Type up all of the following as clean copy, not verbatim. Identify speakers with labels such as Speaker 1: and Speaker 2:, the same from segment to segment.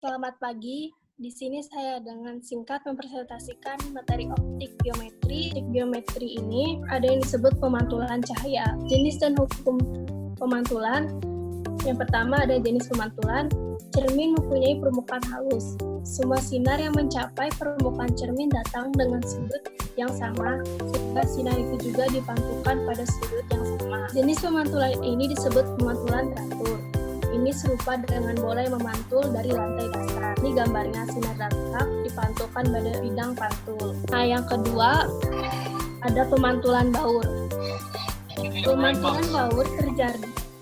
Speaker 1: Selamat pagi. Di sini saya dengan singkat mempresentasikan materi optik geometri. Optik geometri ini ada yang disebut pemantulan cahaya. Jenis dan hukum pemantulan. Yang pertama ada jenis pemantulan. Cermin mempunyai permukaan halus. Semua sinar yang mencapai permukaan cermin datang dengan sudut yang sama, sehingga sinar itu juga dipantulkan pada sudut yang sama. Jenis pemantulan ini disebut pemantulan teratur. Ini serupa dengan bola yang memantul dari lantai dasar. Ini gambarnya sinar datang dipantulkan pada bidang pantul. Nah, yang kedua ada pemantulan baur. Pemantulan baur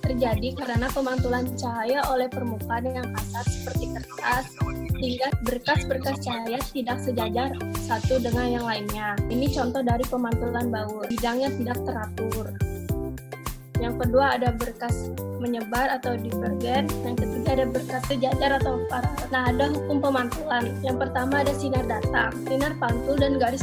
Speaker 1: terjadi karena pemantulan cahaya oleh permukaan yang kasar seperti kertas, sehingga berkas-berkas cahaya tidak sejajar satu dengan yang lainnya. Ini contoh dari pemantulan baur. Bidangnya tidak teratur. Yang kedua ada berkas menyebar atau divergen. Yang ketiga ada berkas sejajar atau paralel. Nah, ada hukum pemantulan. Yang pertama ada sinar datang. Sinar pantul dan garis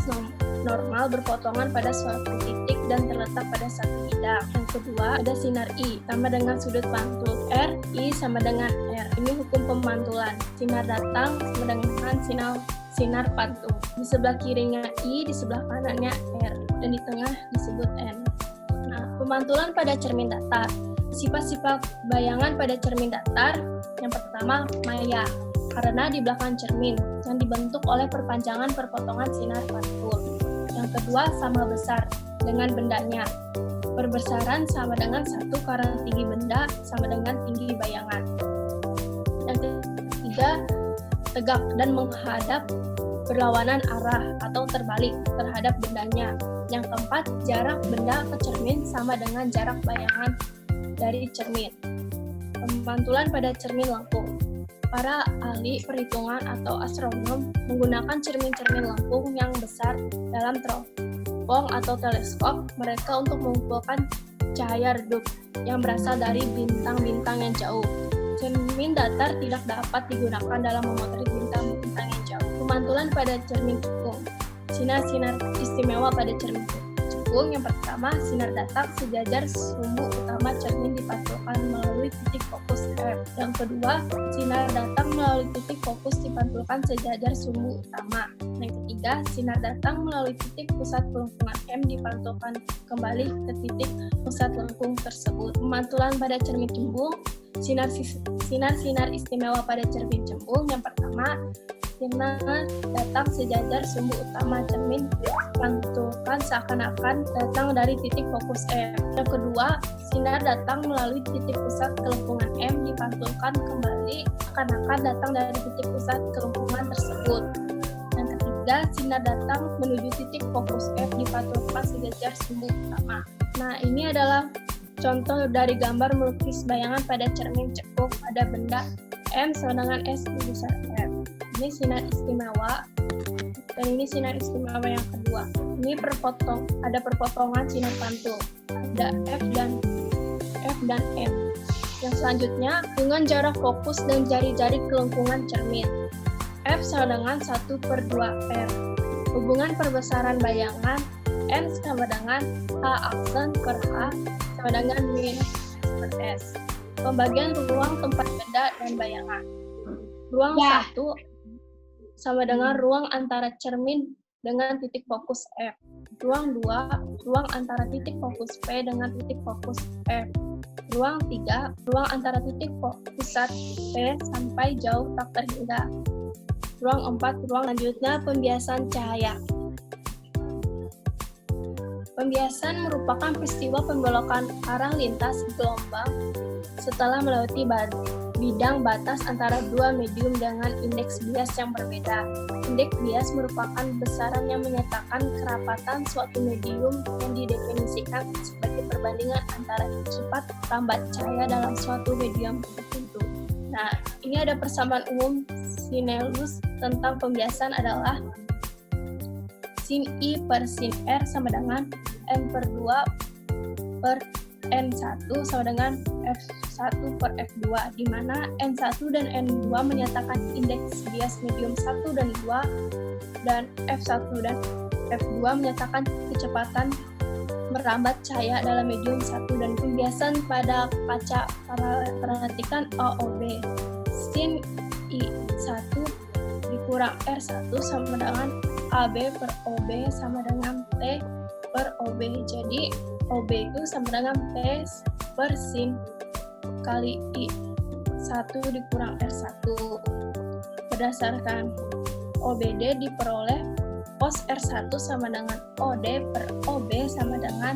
Speaker 1: normal berpotongan pada suatu titik dan terletak pada satu bidang. Yang kedua ada sinar I, sama dengan sudut pantul. R, I sama dengan R. Ini hukum pemantulan. Sinar datang sama dengan sinar pantul. Di sebelah kirinya I, di sebelah kanannya R, dan di tengah disebut N. Pemantulan pada cermin datar. Sifat-sifat bayangan pada cermin datar. Yang pertama, maya, karena di belakang cermin yang dibentuk oleh perpanjangan perpotongan sinar pantul. Yang kedua, sama besar dengan bendanya. Perbesaran sama dengan 1 karena tinggi benda sama dengan tinggi bayangan. Yang ketiga, tegak dan menghadap berlawanan arah atau terbalik terhadap bendanya. Yang keempat, jarak benda ke cermin sama dengan jarak bayangan dari cermin. Pemantulan pada cermin lengkung. Para ahli perhitungan atau astronom menggunakan cermin-cermin lengkung yang besar dalam teropong atau teleskop mereka untuk mengumpulkan cahaya redup yang berasal dari bintang-bintang yang jauh. Cermin datar tidak dapat digunakan dalam memotret bintang-bintang yang jauh. Pemantulan pada cermin cekung. Sinar-sinar istimewa pada cermin cekung. Yang pertama, sinar datang sejajar sumbu utama cermin dipantulkan melalui titik fokus F. Yang kedua, sinar datang melalui titik fokus dipantulkan sejajar sumbu utama. Yang ketiga, sinar datang melalui titik pusat kelengkungan M dipantulkan kembali ke titik pusat lengkung tersebut. Pemantulan pada cermin cembung. Sinar-sinar istimewa pada cermin cembung. Yang pertama, sinar datang sejajar sumbu utama cermin dipantulkan seakan-akan datang dari titik fokus M. Yang kedua, sinar datang melalui titik pusat kelengkungan M dipantulkan kembali seakan-akan datang dari titik pusat kelengkungan tersebut. Yang ketiga, sinar datang menuju titik fokus F dipantulkan sejajar sumbu utama. Nah, ini adalah contoh dari gambar melukis bayangan pada cermin cekung. Ada benda M sama dengan S besar F. Ini sinar istimewa, dan ini sinar istimewa yang kedua. Ini ada perpotongan sinar pantul. Ada F dan M. Yang selanjutnya, dengan jarak fokus dan jari-jari kelengkungan cermin. F sama dengan 1/2R. Hubungan perbesaran bayangan N sama dengan H aksen per H sama dengan min per S. Pembagian ruang tempat benda dan bayangan. Ruang 1 sama dengan ruang antara cermin dengan titik fokus F. Ruang 2, ruang antara titik fokus P dengan titik fokus F. Ruang 3, ruang antara titik pusat P sampai jauh tak terhingga. Ruang 4, ruang lanjutnya pembiasan cahaya. Pembiasan merupakan peristiwa pembelokan arah lintas gelombang setelah melewati bidang batas antara dua medium dengan indeks bias yang berbeda. Indeks bias merupakan besaran yang menyatakan kerapatan suatu medium yang didefinisikan sebagai perbandingan antara cepat lambat cahaya dalam suatu medium tertentu. Nah, ini ada persamaan umum Snellius tentang pembiasan adalah sin I per sin R sama dengan N/2 per N1 sama dengan F1 per F2, di mana N1 dan N2 menyatakan indeks bias medium 1 dan 2, dan F1 dan F2 menyatakan kecepatan merambat cahaya dalam medium 1 dan pembiasan pada kaca. Perhatikan A O B. Sin I1 dikurang R1 sama dengan AB per OB sama dengan T per OB. Jadi OB itu sama dengan T per sin kali I 1 dikurang R1. Berdasarkan OBD diperoleh cos R1 sama dengan OD per OB sama dengan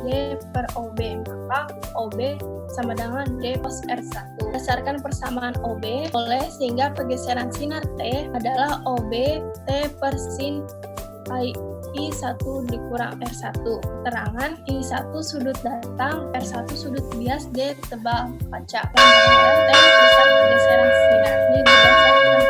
Speaker 1: D per OB. Maka OB sama dengan D cos R1. Berdasarkan persamaan OB oleh sehingga pergeseran sinar T adalah OB T per sin kali I1 dikurang R1. Keterangan I1 sudut datang, R1 sudut bias, D tebal kaca. Yang T besar pergeseran sinar. Ini berdasarkan